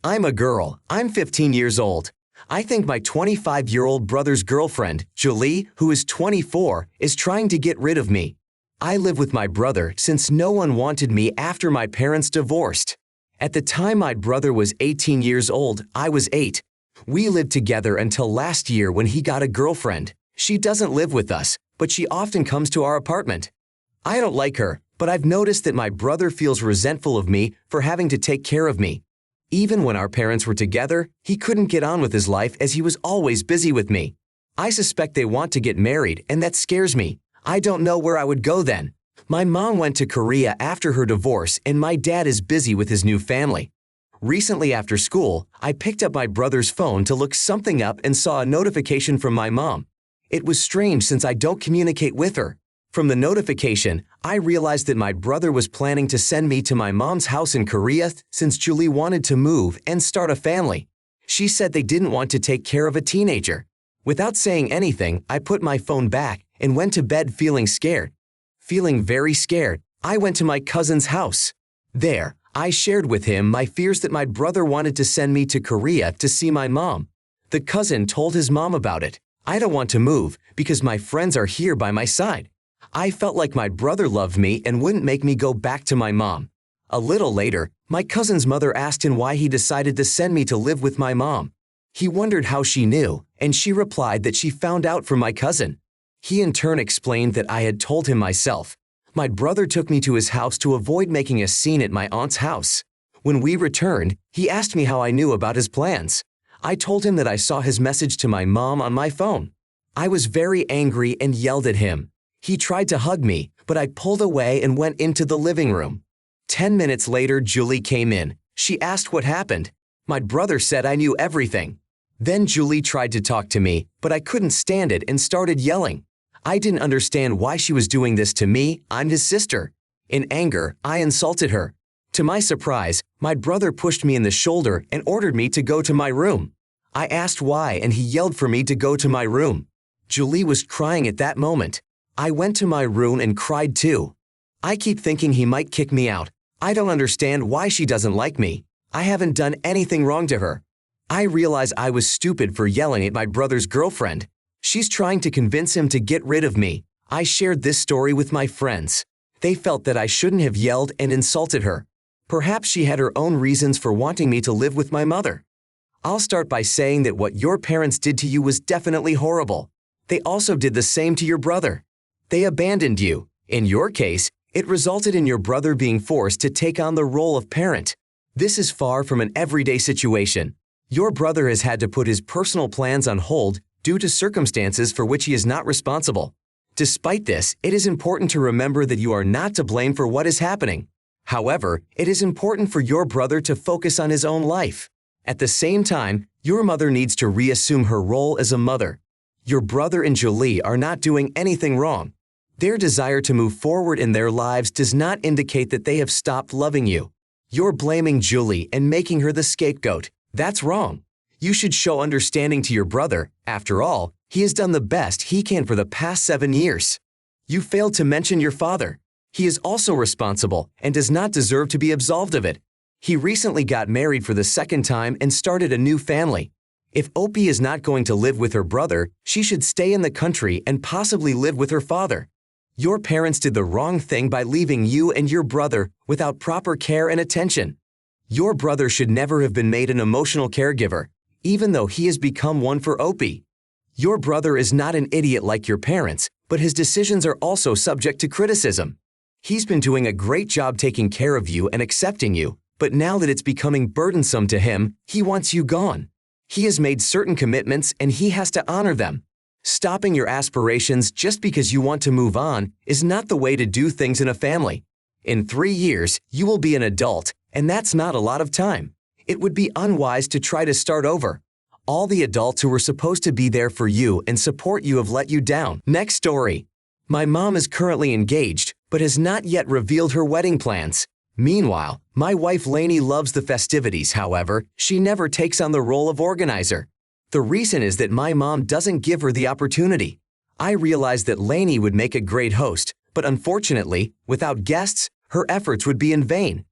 I'm a girl. I'm 15 years old. I think my 25-year-old brother's girlfriend, Julie, who is 24, is trying to get rid of me. I live with my brother since no one wanted me after my parents divorced. At the time my brother was 18 years old, I was 8. We lived together until last year when he got a girlfriend. She doesn't live with us, but she often comes to our apartment. I don't like her, but I've noticed that my brother feels resentful of me for having to take care of me. Even when our parents were together, he couldn't get on with his life as he was always busy with me. I suspect they want to get married, and that scares me. I don't know where I would go then. My mom went to Korea after her divorce, and my dad is busy with his new family. Recently after school, I picked up my brother's phone to look something up and saw a notification from my mom. It was strange since I don't communicate with her. From the notification, I realized that my brother was planning to send me to my mom's house in Korea since Julie wanted to move and start a family. She said they didn't want to take care of a teenager. Without saying anything, I put my phone back and went to bed feeling scared. Feeling very scared, I went to my cousin's house. There, I shared with him my fears that my brother wanted to send me to Korea to see my mom. The cousin told his mom about it. I don't want to move because my friends are here by my side. I felt like my brother loved me and wouldn't make me go back to my mom. A little later, my cousin's mother asked him why he decided to send me to live with my mom. He wondered how she knew, and she replied that she found out from my cousin. He in turn explained that I had told him myself. My brother took me to his house to avoid making a scene at my aunt's house. When we returned, he asked me how I knew about his plans. I told him that I saw his message to my mom on my phone. I was very angry and yelled at him. He tried to hug me, but I pulled away and went into the living room. 10 minutes later, Julie came in. She asked what happened. My brother said I knew everything. Then Julie tried to talk to me, but I couldn't stand it and started yelling. I didn't understand why she was doing this to me. I'm his sister. In anger, I insulted her. To my surprise, my brother pushed me in the shoulder and ordered me to go to my room. I asked why, and he yelled for me to go to my room. Julie was crying at that moment. I went to my room and cried too. I keep thinking he might kick me out. I don't understand why she doesn't like me. I haven't done anything wrong to her. I realize I was stupid for yelling at my brother's girlfriend. She's trying to convince him to get rid of me. I shared this story with my friends. They felt that I shouldn't have yelled and insulted her. Perhaps she had her own reasons for wanting me to live with my mother. I'll start by saying that what your parents did to you was definitely horrible. They also did the same to your brother. They abandoned you. In your case, it resulted in your brother being forced to take on the role of parent. This is far from an everyday situation. Your brother has had to put his personal plans on hold due to circumstances for which he is not responsible. Despite this, it is important to remember that you are not to blame for what is happening. However, it is important for your brother to focus on his own life. At the same time, your mother needs to reassume her role as a mother. Your brother and Julie are not doing anything wrong. Their desire to move forward in their lives does not indicate that they have stopped loving you. You're blaming Julie and making her the scapegoat. That's wrong. You should show understanding to your brother. After all, he has done the best he can for the past 7 years. You failed to mention your father. He is also responsible and does not deserve to be absolved of it. He recently got married for the second time and started a new family. If Opie is not going to live with her brother, she should stay in the country and possibly live with her father. Your parents did the wrong thing by leaving you and your brother without proper care and attention. Your brother should never have been made an emotional caregiver, even though he has become one for Opie. Your brother is not an idiot like your parents, but his decisions are also subject to criticism. He's been doing a great job taking care of you and accepting you, but now that it's becoming burdensome to him, he wants you gone. He has made certain commitments and he has to honor them. Stopping your aspirations just because you want to move on is not the way to do things in a family. In 3 years, you will be an adult, and that's not a lot of time. It would be unwise to try to start over. All the adults who were supposed to be there for you and support you have let you down. Next story. My mom is currently engaged, but has not yet revealed her wedding plans. Meanwhile, my wife Lainey loves the festivities. However, she never takes on the role of organizer. The reason is that my mom doesn't give her the opportunity. I realized that Lainey would make a great host, but unfortunately, without guests, her efforts would be in vain.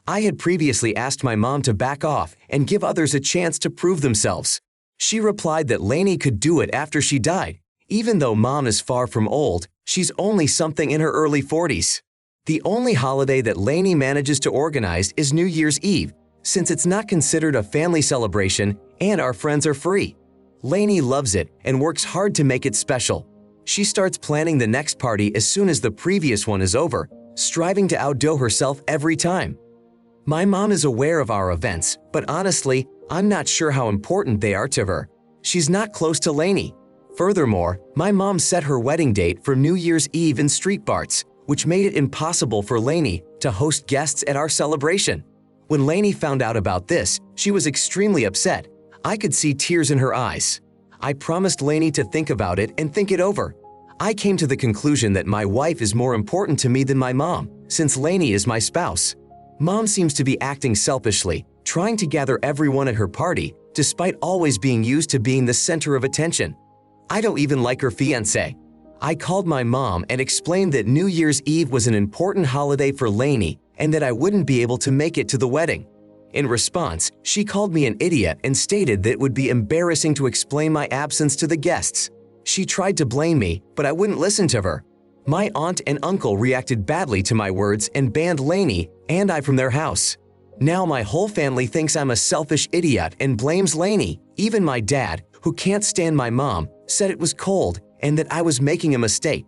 I had previously asked my mom to back off and give others a chance to prove themselves. She replied that Lainey could do it after she died. Even though mom is far from old, she's only something in her early 40s. The only holiday that Lainey manages to organize is New Year's Eve, since it's not considered a family celebration and our friends are free. Lainey loves it and works hard to make it special. She starts planning the next party as soon as the previous one is over, striving to outdo herself every time. My mom is aware of our events, but honestly, I'm not sure how important they are to her. She's not close to Lainey. Furthermore, my mom set her wedding date for New Year's Eve in Street Barts, which made it impossible for Lainey to host guests at our celebration. When Lainey found out about this, she was extremely upset. I could see tears in her eyes. I promised Lainey to think about it and think it over. I came to the conclusion that my wife is more important to me than my mom, since Lainey is my spouse. Mom seems to be acting selfishly, trying to gather everyone at her party, despite always being used to being the center of attention. I don't even like her fiancé. I called my mom and explained that New Year's Eve was an important holiday for Lainey and that I wouldn't be able to make it to the wedding. In response, she called me an idiot and stated that it would be embarrassing to explain my absence to the guests. She tried to blame me, but I wouldn't listen to her. My aunt and uncle reacted badly to my words and banned Lainey and I from their house. Now my whole family thinks I'm a selfish idiot and blames Lainey. Even my dad, who can't stand my mom, said it was cold and that I was making a mistake.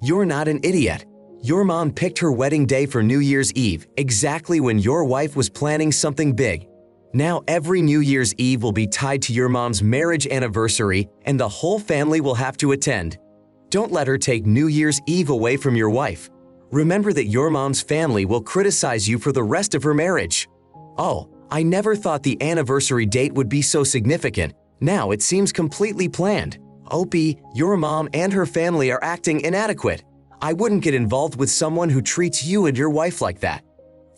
You're not an idiot. Your mom picked her wedding day for New Year's Eve, exactly when your wife was planning something big. Now every New Year's Eve will be tied to your mom's marriage anniversary and the whole family will have to attend. Don't let her take New Year's Eve away from your wife. Remember that your mom's family will criticize you for the rest of her marriage. Oh, I never thought the anniversary date would be so significant. Now it seems completely planned. Opie, your mom and her family are acting inadequate. I wouldn't get involved with someone who treats you and your wife like that.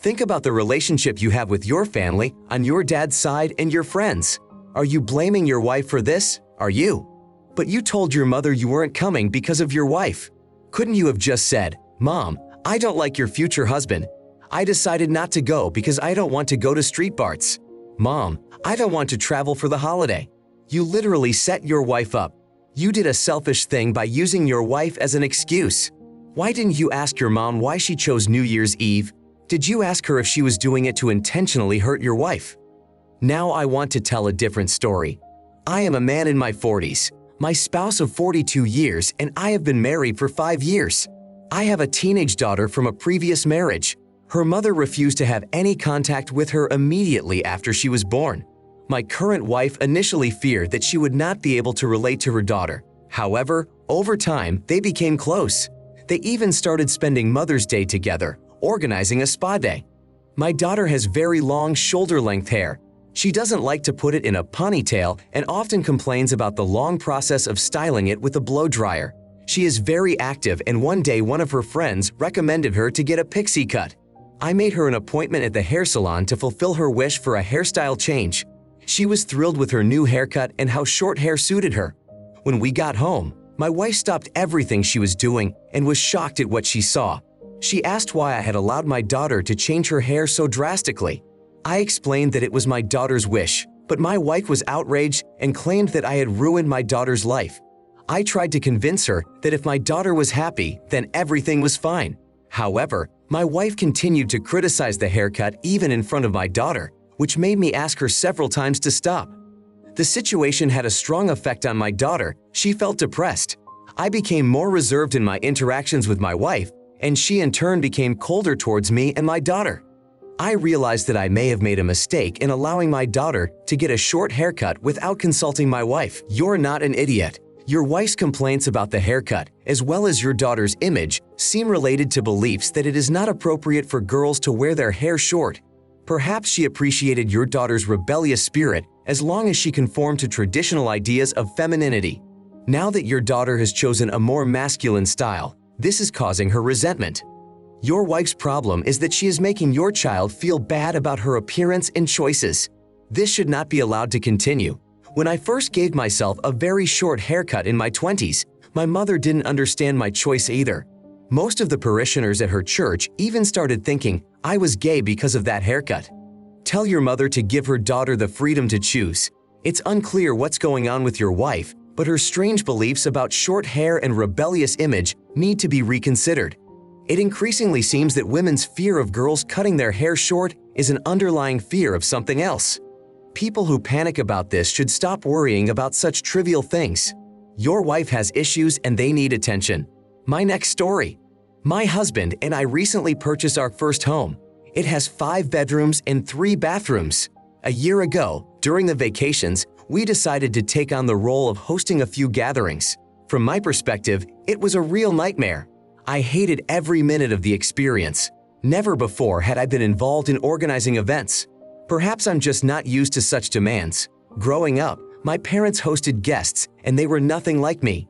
Think about the relationship you have with your family, on your dad's side, and your friends. Are you blaming your wife for this? Are you? But you told your mother you weren't coming because of your wife. Couldn't you have just said, "Mom, I don't like your future husband. I decided not to go because I don't want to go to Street Barts. Mom, I don't want to travel for the holiday." You literally set your wife up. You did a selfish thing by using your wife as an excuse. Why didn't you ask your mom why she chose New Year's Eve? Did you ask her if she was doing it to intentionally hurt your wife? Now I want to tell a different story. I am a man in my 40s. My spouse of 42 years, and I have been married for 5 years. I have a teenage daughter from a previous marriage. Her mother refused to have any contact with her immediately after she was born. My current wife initially feared that she would not be able to relate to her daughter. However, over time, they became close. They even started spending Mother's Day together, organizing a spa day. My daughter has very long shoulder-length hair. She doesn't like to put it in a ponytail and often complains about the long process of styling it with a blow dryer. She is very active, and one day one of her friends recommended her to get a pixie cut. I made her an appointment at the hair salon to fulfill her wish for a hairstyle change. She was thrilled with her new haircut and how short hair suited her. When we got home, my wife stopped everything she was doing and was shocked at what she saw. She asked why I had allowed my daughter to change her hair so drastically. I explained that it was my daughter's wish, but my wife was outraged and claimed that I had ruined my daughter's life. I tried to convince her that if my daughter was happy, then everything was fine. However, my wife continued to criticize the haircut even in front of my daughter, which made me ask her several times to stop. The situation had a strong effect on my daughter. She felt depressed. I became more reserved in my interactions with my wife, and she in turn became colder towards me and my daughter. I realized that I may have made a mistake in allowing my daughter to get a short haircut without consulting my wife. You're not an idiot. Your wife's complaints about the haircut, as well as your daughter's image, seem related to beliefs that it is not appropriate for girls to wear their hair short. Perhaps she appreciated your daughter's rebellious spirit as long as she conformed to traditional ideas of femininity. Now that your daughter has chosen a more masculine style, this is causing her resentment. Your wife's problem is that she is making your child feel bad about her appearance and choices. This should not be allowed to continue. When I first gave myself a very short haircut in my 20s, my mother didn't understand my choice either. Most of the parishioners at her church even started thinking I was gay because of that haircut. Tell your mother to give her daughter the freedom to choose. It's unclear what's going on with your wife, but her strange beliefs about short hair and rebellious image need to be reconsidered. It increasingly seems that women's fear of girls cutting their hair short is an underlying fear of something else. People who panic about this should stop worrying about such trivial things. Your wife has issues and they need attention. My next story. My husband and I recently purchased our first home. It has 5 bedrooms and 3 bathrooms. A year ago, during the vacations, we decided to take on the role of hosting a few gatherings. From my perspective, it was a real nightmare. I hated every minute of the experience. Never before had I been involved in organizing events. Perhaps I'm just not used to such demands. Growing up, my parents hosted guests, and they were nothing like me.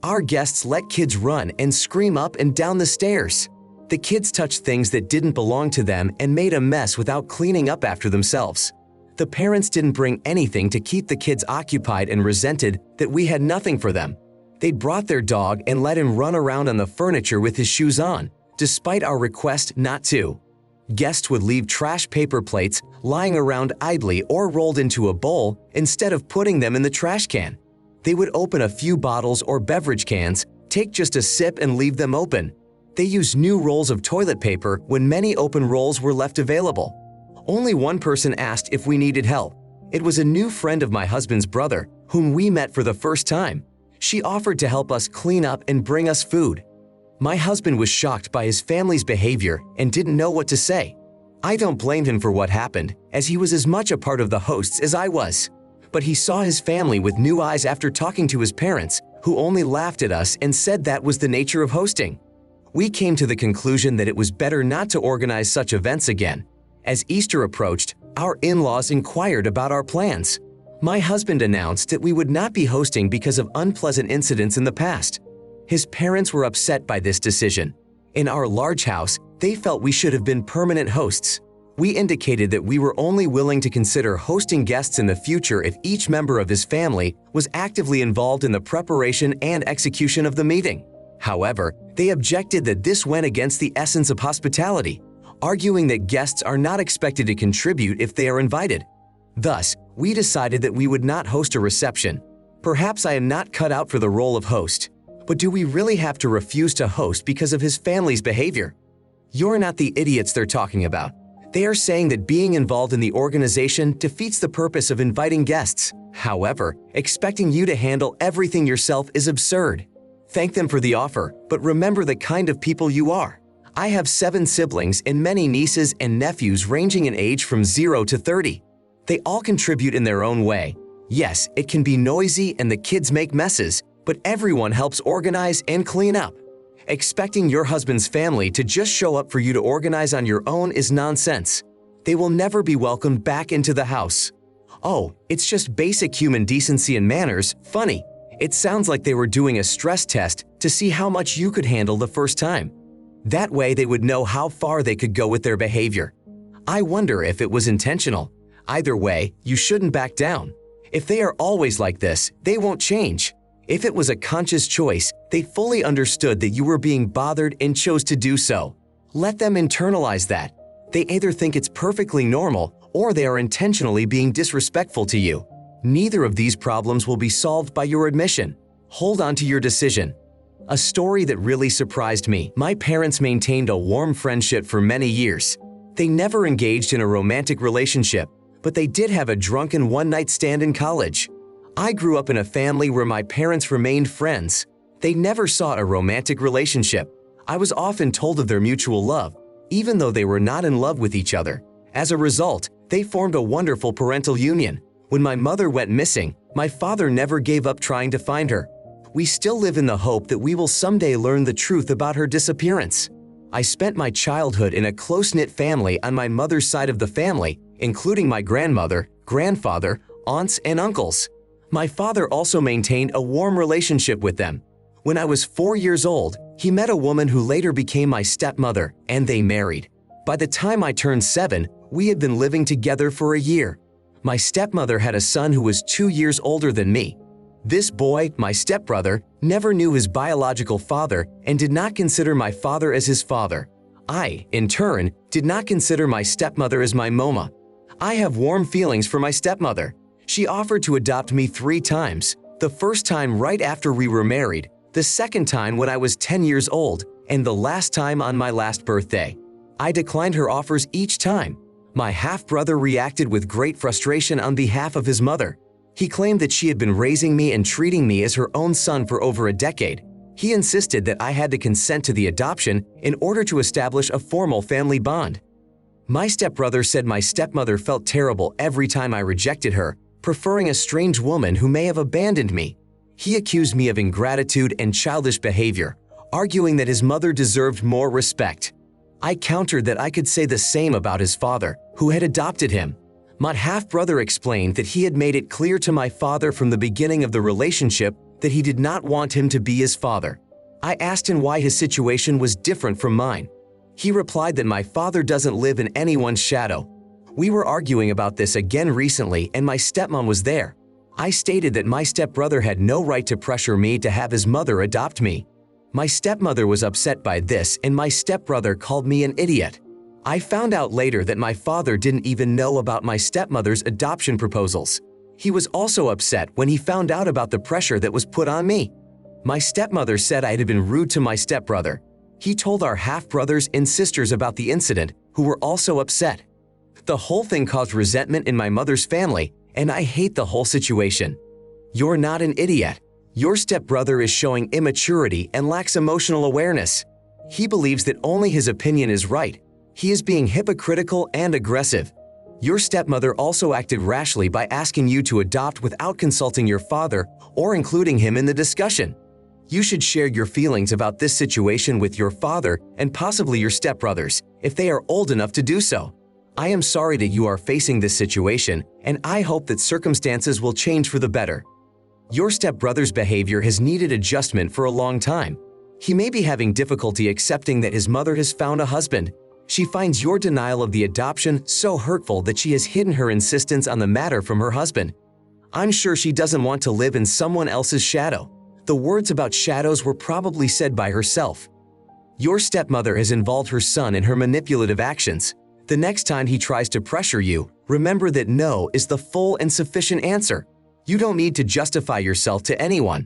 Our guests let kids run and scream up and down the stairs. The kids touched things that didn't belong to them and made a mess without cleaning up after themselves. The parents didn't bring anything to keep the kids occupied and resented that we had nothing for them. They brought their dog and let him run around on the furniture with his shoes on, despite our request not to. Guests would leave trash paper plates lying around idly or rolled into a bowl instead of putting them in the trash can. They would open a few bottles or beverage cans, take just a sip and leave them open. They used new rolls of toilet paper when many open rolls were left available. Only one person asked if we needed help. It was a new friend of my husband's brother, whom we met for the first time. She offered to help us clean up and bring us food. My husband was shocked by his family's behavior and didn't know what to say. I don't blame him for what happened, as he was as much a part of the hosts as I was. But he saw his family with new eyes after talking to his parents, who only laughed at us and said that was the nature of hosting. We came to the conclusion that it was better not to organize such events again. As Easter approached, our in-laws inquired about our plans. My husband announced that we would not be hosting because of unpleasant incidents in the past. His parents were upset by this decision. In our large house, they felt we should have been permanent hosts. We indicated that we were only willing to consider hosting guests in the future if each member of his family was actively involved in the preparation and execution of the meeting. However, they objected that this went against the essence of hospitality, arguing that guests are not expected to contribute if they are invited. Thus, we decided that we would not host a reception. Perhaps I am not cut out for the role of host. But do we really have to refuse to host because of his family's behavior? You're not the idiots they're talking about. They are saying that being involved in the organization defeats the purpose of inviting guests. However, expecting you to handle everything yourself is absurd. Thank them for the offer, but remember the kind of people you are. I have 7 siblings and many nieces and nephews ranging in age from 0 to 30. They all contribute in their own way. Yes, it can be noisy and the kids make messes, but everyone helps organize and clean up. Expecting your husband's family to just show up for you to organize on your own is nonsense. They will never be welcomed back into the house. Oh, it's just basic human decency and manners. Funny. It sounds like they were doing a stress test to see how much you could handle the first time. That way they would know how far they could go with their behavior. I wonder if it was intentional. Either way, you shouldn't back down. If they are always like this, they won't change. If it was a conscious choice, they fully understood that you were being bothered and chose to do so. Let them internalize that. They either think it's perfectly normal or they are intentionally being disrespectful to you. Neither of these problems will be solved by your admission. Hold on to your decision. A story that really surprised me. My parents maintained a warm friendship for many years. They never engaged in a romantic relationship, but they did have a drunken one-night stand in college. I grew up in a family where my parents remained friends. They never sought a romantic relationship. I was often told of their mutual love, even though they were not in love with each other. As a result, they formed a wonderful parental union. When my mother went missing, my father never gave up trying to find her. We still live in the hope that we will someday learn the truth about her disappearance. I spent my childhood in a close-knit family on my mother's side of the family, including my grandmother, grandfather, aunts, and uncles. My father also maintained a warm relationship with them. When I was 4 years old, he met a woman who later became my stepmother, and they married. By the time I turned 7, we had been living together for a year. My stepmother had a son who was 2 years older than me. This boy, my stepbrother, never knew his biological father and did not consider my father as his father. I, in turn, did not consider my stepmother as my mama. I have warm feelings for my stepmother. She offered to adopt me 3 times. The first time right after we were married, the second time when I was 10 years old, and the last time on my last birthday. I declined her offers each time. My half-brother reacted with great frustration on behalf of his mother. He claimed that she had been raising me and treating me as her own son for over a decade. He insisted that I had to consent to the adoption in order to establish a formal family bond. My stepbrother said my stepmother felt terrible every time I rejected her, preferring a strange woman who may have abandoned me. He accused me of ingratitude and childish behavior, arguing that his mother deserved more respect. I countered that I could say the same about his father, who had adopted him. My half-brother explained that he had made it clear to my father from the beginning of the relationship that he did not want him to be his father. I asked him why his situation was different from mine. He replied that my father doesn't live in anyone's shadow. We were arguing about this again recently and my stepmom was there. I stated that my stepbrother had no right to pressure me to have his mother adopt me. My stepmother was upset by this and my stepbrother called me an idiot. I found out later that my father didn't even know about my stepmother's adoption proposals. He was also upset when he found out about the pressure that was put on me. My stepmother said I had been rude to my stepbrother. He told our half-brothers and sisters about the incident, who were also upset. The whole thing caused resentment in my mother's family, and I hate the whole situation. You're not an idiot. Your stepbrother is showing immaturity and lacks emotional awareness. He believes that only his opinion is right. He is being hypocritical and aggressive. Your stepmother also acted rashly by asking you to adopt without consulting your father or including him in the discussion. You should share your feelings about this situation with your father and possibly your stepbrothers, if they are old enough to do so. I am sorry that you are facing this situation, and I hope that circumstances will change for the better. Your stepbrother's behavior has needed adjustment for a long time. He may be having difficulty accepting that his mother has found a husband. She finds your denial of the adoption so hurtful that she has hidden her insistence on the matter from her husband. I'm sure she doesn't want to live in someone else's shadow. The words about shadows were probably said by herself. Your stepmother has involved her son in her manipulative actions. The next time he tries to pressure you, remember that no is the full and sufficient answer. You don't need to justify yourself to anyone.